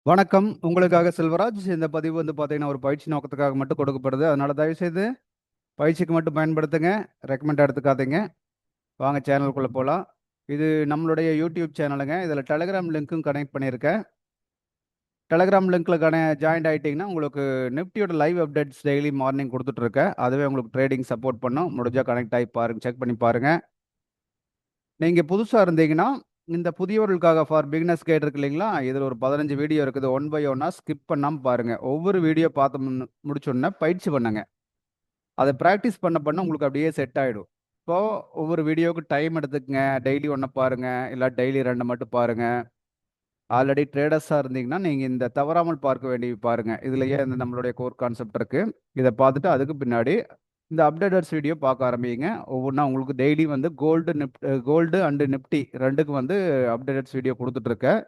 வணக்கம். உங்களுக்காக செல்வராஜ். இந்த பதிவு வந்து பார்த்தீங்கன்னா, ஒரு பயிற்சி நோக்கத்துக்காக மட்டும் கொடுக்கப்படுது. அதனால தயவுசெய்து பயிற்சிக்கு மட்டும் பயன்படுத்துங்க. ரெக்கமெண்ட் எடுத்துக்காதீங்க. வாங்க சேனலுக்குள்ள போலாம். இது நம்மளுடைய யூடியூப் சேனலுங்க. இதில டெலகிராம் லிங்க்கும் கனெக்ட் பண்ணியிருக்கேன். டெலகிராம் லிங்க்ல ஜாயின்ட் ஆயிட்டீங்கன்னா, உங்களுக்கு நிஃப்டியோட லைவ் அப்டேட்ஸ் டெய்லி மார்னிங் குடுத்துட்டுருக்கேன். அதுவே உங்களுக்கு ட்ரேடிங் சப்போர்ட் பண்ணும். முடிஞ்சா கனெக்ட் ஆகி பாருங்க. செக் பண்ணி பாருங்க. நீங்க புதுசா இருந்தீங்கன்னா, இந்த புதியவர்களுக்காக ஃபார் பிகினர்ஸ் கைடு இருக்கு இல்லைங்களா? இதில ஒரு 15 வீடியோ இருக்குது. ஒன் பை ஒன்னா ஸ்கிப் பண்ணாம பாருங்க. ஒவ்வொரு வீடியோ பார்த்து முடிச்சோனே பயிற்சி பண்ணுங்க. அத பிராக்டிஸ் பண்ண பண்ண உங்களுக்கு அப்படியே செட் ஆயிடும். இப்போ ஒவ்வொரு வீடியோவுக்கு டைம் எடுத்துக்கங்க. டெய்லி ஒண்ண பாருங்க. இல்ல டெய்லி 2 மட்டும் பாருங்க. ஆல்ரெடி ட்ரேடர்ஸா இருந்தீங்கன்னா, நீங்க இந்த தவறாமல் பார்க்க வேண்டியது பாருங்க. இதுலயே இந்த நம்மளுடைய கோர் கான்செப்ட் இருக்கு. இத பார்த்துட்டு அதுக்கு பின்னாடி இந்த அப்டேட்டர்ஸ் வீடியோ பார்க்க ஆரம்பிங்க. ஒவ்வொன்னா உங்களுக்கு டெய்லி வந்து கோல்டு அண்ட் நிஃப்டி 2க்கும் வந்து அப்டேட்டட்ஸ் வீடியோ குடுத்துட்டு இருக்கேன்.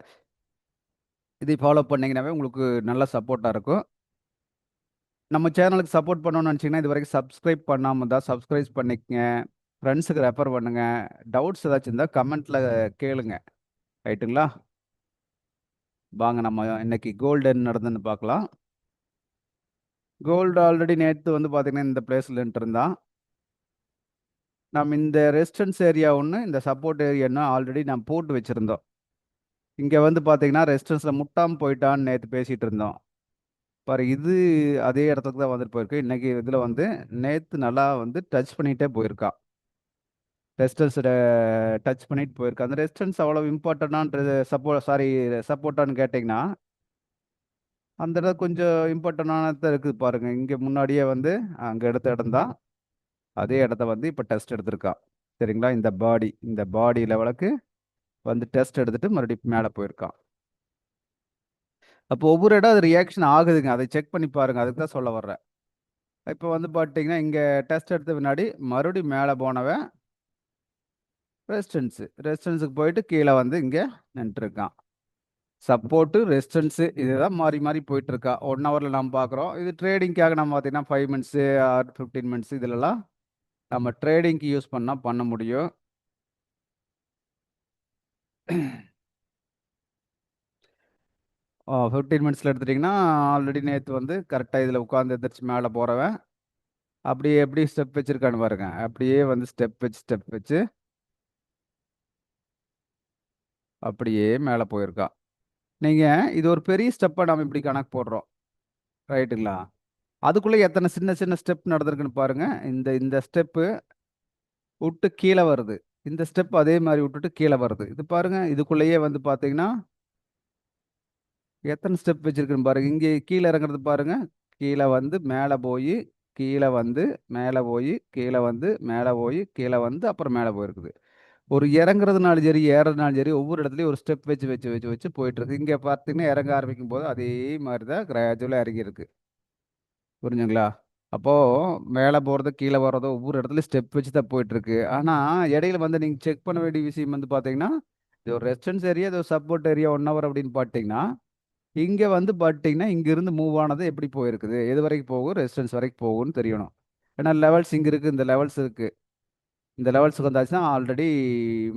இதை ஃபாலோ பண்ணீங்கன்னாவே உங்களுக்கு நல்ல சப்போர்ட்டா இருக்கும். நம்ம சேனலுக்கு சப்போர்ட் பண்ணணும்னு நினச்சீங்கன்னா, இதுவரைக்கும் சப்ஸ்கிரைப் பண்ணாம இருந்தா சப்ஸ்கிரைப் பண்ணிக்கங்க. ஃப்ரெண்ட்ஸுக்கு ரெஃபர் பண்ணுங்க. டவுட்ஸ் ஏதாச்சும் இருந்தா கமெண்ட்ல கேளுங்க. ரைட்டுங்களா? வாங்க நம்ம இன்னைக்கு கோல்டு என்ன நடந்ததுன்னு பார்க்கலாம். கோல்டு ஆல்ரெடி நேத்து வந்து பார்த்தீங்கன்னா, இந்த பிளேஸ்ல நின்னுட்டுருந்தான். நம்ம இந்த ரெசிஸ்டன்ஸ் ஏரியா ஒண்ணு, இந்த சப்போர்ட் ஏரியான்னு ஆல்ரெடி நான் போட்டு வச்சிருந்தோம். இங்க வந்து பார்த்தீங்கன்னா, ரெசிஸ்டன்ஸ்ல முட்டாம போயிட்டான்னு நேத்து பேசிட்டு இருந்தோம். பாரு இது அதே இடத்துக்கு தான் வந்துட்டு போயிருக்கு. இன்னைக்கு இதுல வந்து நேத்து நல்லா வந்து டச் பண்ணிட்டே போயிருக்கான். ரெசிஸ்டன்ஸ டச் பண்ணிட்டு போயிருக்கு. அந்த ரெசிஸ்டன்ஸ் அவ்வளவு இம்பார்ட்டன்டான்றது சப்போர்ட்டான்னு கேட்டீங்கன்னா, அந்த இடம் கொஞ்சம் இம்பார்ட்டன்டானதா இருக்குது பாருங்க. இங்க முன்னாடியே வந்து அங்க எடுத்த இடம் தான். அதே இடத்த வந்து இப்ப டெஸ்ட் எடுத்திருக்கான். சரிங்களா? இந்த பாடி லெவலுக்கு வந்து டெஸ்ட் எடுத்துட்டு மறுபடியும் மேல போயிருக்கான். அப்போ ஒவ்வொரு இடம் அது ரியாக்ஷன் ஆகுதுங்க. அதை செக் பண்ணி பாருங்க. அதுக்கு தான் சொல்ல வர்றேன். இப்ப வந்து பார்த்தீங்கன்னா, இங்க டெஸ்ட் எடுத்த பின்னாடி மறுபடியும் மேல போனவன் ரெசிஸ்டன்ஸுக்கு போயிட்டு கீழ வந்து இங்க நின்னுட்டுருக்கான். சப்போர்ட்டு, ரெசிஸ்டன்ஸு இதுதான் மாறி மாறி போயிட்டுருக்கா. 1 ஹவர்ல நம்ம பார்க்குறோம். இது ட்ரேடிங்க்காக நம்ம பார்த்தீங்கன்னா 5 மினிட்ஸு ஆர் 15 மினிட்ஸ் இதுலலாம் நம்ம ட்ரேடிங்க்கு யூஸ் பண்ணா பண்ண முடியும். 15 மினிட்ஸ்ல எடுத்துட்டீங்கன்னா, ஆல்ரெடி நேத்து வந்து கரெக்ட்டா இதுல உட்கார்ந்து எந்திரிச்சு மேல போறவன், அப்படியே எப்படி ஸ்டெப் வச்சிருக்கான்னு பாருங்க. அப்படியே வந்து ஸ்டெப் வச்சு அப்படியே மேல போயிருக்கான். நீங்க இது ஒரு பெரிய ஸ்டெப்பா நாம இப்படி கணக்கு போடுறோம். ரைட்டுங்களா? அதுக்குள்ள எத்தன சின்ன சின்ன ஸ்டெப் நடந்திருக்குன்னு பாருங்க. இந்த இந்த ஸ்டெப்பு உட்டு கீழ வருது. இந்த ஸ்டெப் அதே மாரி விட்டுட்டு கீழ வருது. இது பாருங்க, இதுக்குள்ளேயே வந்து பார்த்தீங்கன்னா, எத்தன ஸ்டெப் வச்சிருக்குன்னு பாருங்க. இங்கே கீழ இறங்குறது பாருங்க. கீழ வந்து மேல போயி, கீழ வந்து மேல போயி, கீழ வந்து மேல போயி, கீழ வந்து அப்புறம் மேல போயிருக்குது. ஒரு இறங்குறதுனாலும் சரி, ஏறுறதுனாலும் சரி, ஒவ்வொரு இடத்துலயும் ஒரு ஸ்டெப் வச்சு போயிட்டுருக்கு. இங்க பார்த்தீங்கன்னா, இறங்க ஆரம்பிக்கும்போது அதே மாரி தான் கிராஜுவலா இறங்கியிருக்கு. புரிஞ்சுங்களா? அப்போ மேல போறதோ, கீழ வர்றதோ ஒவ்வொரு இடத்துலயும் ஸ்டெப் வச்சு தான் போயிட்டுருக்கு. ஆனா, இடையில வந்து நீங்க செக் பண்ண வேண்டிய விஷயம் வந்து பார்த்தீங்கன்னா, இது ஒரு ரெசிஸ்டன்ஸ் ஏரியா, இது ஒரு சப்போர்ட் ஏரியா 1 ஹவர் அப்படின்னு பார்த்தீங்கன்னா, இங்க வந்து பார்த்தீங்கன்னா, இங்கிருந்து மூவ் ஆனது எப்படி போயிருக்குது? எது வரைக்கும் போகும்? ரெசிஸ்டன்ஸ் வரைக்கும் போகும்னு தெரியணும். ஏன்னா லெவல்ஸ் இங்க இருக்கு, இந்த லெவல்ஸ் இருக்கு. இந்த லெவல்ஸ்க்கு வந்தாச்சுன்னா ஆல்ரெடி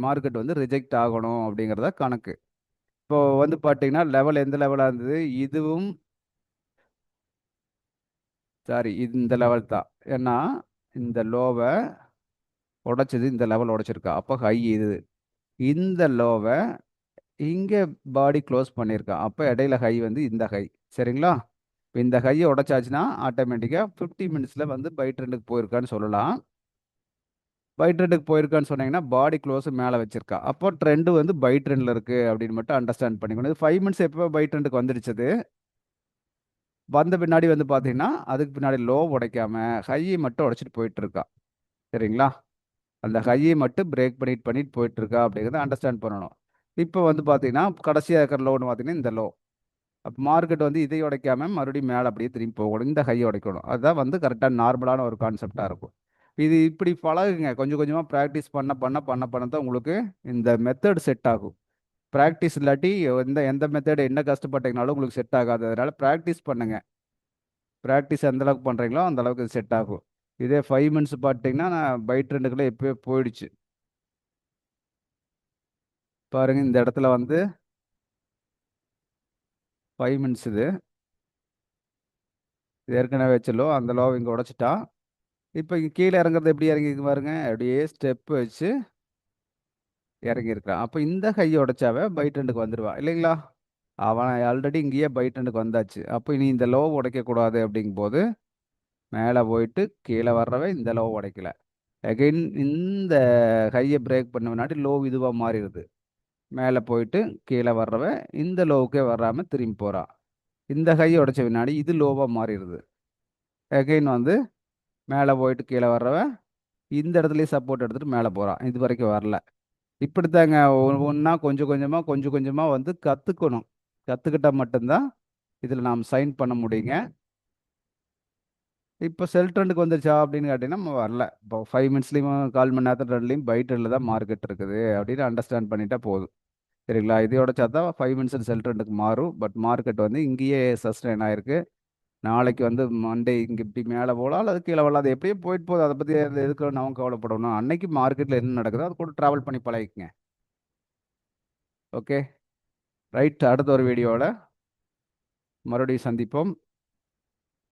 மார்க்கெட் வந்து ரிஜெக்ட் ஆகணும் அப்படிங்கிறத கணக்கு. இப்போ வந்து பார்த்தீங்கன்னா, லெவல் எந்த லெவலா இருந்தது? இதுவும் சாரி இந்த லெவல் தான். ஏன்னா, இந்த லோவ உடைச்சது இந்த லெவல் உடைச்சிருக்கா. அப்போ ஹை இது. இந்த லோவ இங்க பாடி க்ளோஸ் பண்ணியிருக்கா. அப்ப இடையில ஹை வந்து இந்த ஹை. சரிங்களா? இப்ப இந்த ஹைய உடைச்சாச்சுன்னா, ஆட்டோமேட்டிக்கா 50 மினிட்ஸ்ல வந்து பை ட்ரெண்டுக்கு போயிருக்கான்னு சொல்லலாம். பை ட்ரெண்டுக்கு போயிருக்கான்னு சொன்னீங்கன்னா, பாடி க்ளோஸ் மேல வச்சிருக்கா. அப்போ ட்ரெண்ட் வந்து பை ட்ரெண்ட்ல இருக்கு அப்படின்னு மட்டும் அண்டர்ஸ்டாண்ட் பண்ணிக்கணும். இது 5 மினிட்ஸ் எப்போ பை ட்ரெண்டுக்கு வந்துடுச்சு அது. வந்த பின்னாடி வந்து பார்த்தீங்கன்னா, அதுக்கு பின்னாடி லோ உடைக்காம ஹைய மட்டும் உடைச்சிட்டு போயிட்டு இருக்கா. சரிங்களா? அந்த ஹையை மட்டும் பிரேக் பண்ணிட்டு பண்ணிட்டு போயிட்டு இருக்கா அப்படிங்கிறத அண்டர்ஸ்டாண்ட் பண்ணணும். இப்போ வந்து பார்த்தீங்கன்னா, கடைசியா இருக்கிற லோன்னு பார்த்தீங்கன்னா, இந்த லோ. அப்போ மார்க்கெட் வந்து இதை உடைக்காம மறுபடியும் மேலே அப்படியே திரும்பி போகணும். இந்த ஹையை உடைக்கணும். அதுதான் வந்து கரெக்டாக நார்மலான ஒரு கான்செப்டாக இருக்கும். இது இப்படி பழகுங்க. கொஞ்சம் கொஞ்சமாக ப்ராக்டிஸ் பண்ண தான் உங்களுக்கு இந்த மெத்தட் செட் ஆகும். ப்ராக்டிஸ் இல்லாட்டி எந்த எந்த மெத்தட் என்ன கஷ்டப்பட்டீங்கனாலும் உங்களுக்கு செட் ஆகாது. அதனால ப்ராக்டிஸ் பண்ணுங்க. ப்ராக்டிஸ் எந்த அளவுக்கு பண்ணுறீங்களோ அந்த அளவுக்கு இது செட் ஆகும். இதே 5 மினிட்ஸ் பார்த்தீங்கன்னா, நான் பை ட்ரெண்டுக்குள்ளே எப்பயோ போயிடுச்சு. பாருங்க இந்த இடத்துல வந்து 5 மினிட்ஸ் இது. இது ஏற்கனவே வச்ச லோ, அந்த லோவை இங்கே உடைச்சிட்டா. இப்போ இங்கே கீழே இறங்குறது எப்படி இறங்கிருக்கு பாருங்க. அப்படியே ஸ்டெப் வச்சு இறங்கியிருக்கிறான். அப்போ இந்த கையை உடைச்சாவே பை ட்ரெண்டுக்கு வந்துடுவா இல்லைங்களா? அவன் ஆல்ரெடி இங்கேயே பை ட்ரெண்டுக்கு வந்தாச்சு. அப்போ இனி இந்த லோ உடைக்கக்கூடாது அப்படிங்கும்போது மேலே போயிட்டு கீழே வர்றவன் இந்த லோ உடைக்கல. அகைன் இந்த கையை பிரேக் பண்ண முன்னாடி லோ இதுவாக மாறிடுது. மேலே போயிட்டு கீழே வர்றவன் இந்த லோவுக்கே வராமல் திரும்பி போகிறான். இந்த கையை உடைச்ச பின்னாடி இது லோவாக மாறிடுது. அகைன் வந்து மேலே போயிட்டு கீழே வர்றவன் இந்த இடத்துலயே சப்போர்ட் எடுத்துகிட்டு மேலே போகிறான். இது வரைக்கும் வரல. இப்படித்தாங்க ஒவ்வொன்றா கொஞ்சம் கொஞ்சமாக வந்து கற்றுக்கணும். கற்றுக்கிட்டா மட்டும்தான் இதில் நாம் சைன் பண்ண முடியுங்க. இப்போ செல் ட்ரெண்டுக்கு வந்துருச்சா அப்படின்னு கேட்டிங்கன்னா நம்ம வரல. இப்போ 5 மினிட்ஸ்லையும் 1/4 மணி நேரத்தில் ட்ரெண்ட்லையும் பை ட்ரெண்டில் தான் மார்க்கெட் இருக்குது அப்படின்னு அண்டர்ஸ்டாண்ட் பண்ணிட்டா போதும். சரிங்களா? இதோட சேர்த்தா 5 மினிட்ஸ் செல் ட்ரெண்டுக்கு மாறும். பட் மார்க்கெட் வந்து இங்கேயே சஸ்டெயின் ஆயிருக்கு. நாளைக்கு வந்து மண்டே இங்கே இப்படி மேலே போகலாம் அல்லது கீழே வரலாம். அது எப்படியே போயிட்டு போகுது. அதை பற்றி எதுக்கு நம்ம கவலைப்படணும். அன்னைக்கு மார்க்கெட்டில் என்ன நடக்குதோ அது கூட ட்ராவல் பண்ணி பழகிக்கங்க. Okay right. அடுத்த ஒரு வீடியோவில் மறுபடியும் சந்திப்போம்.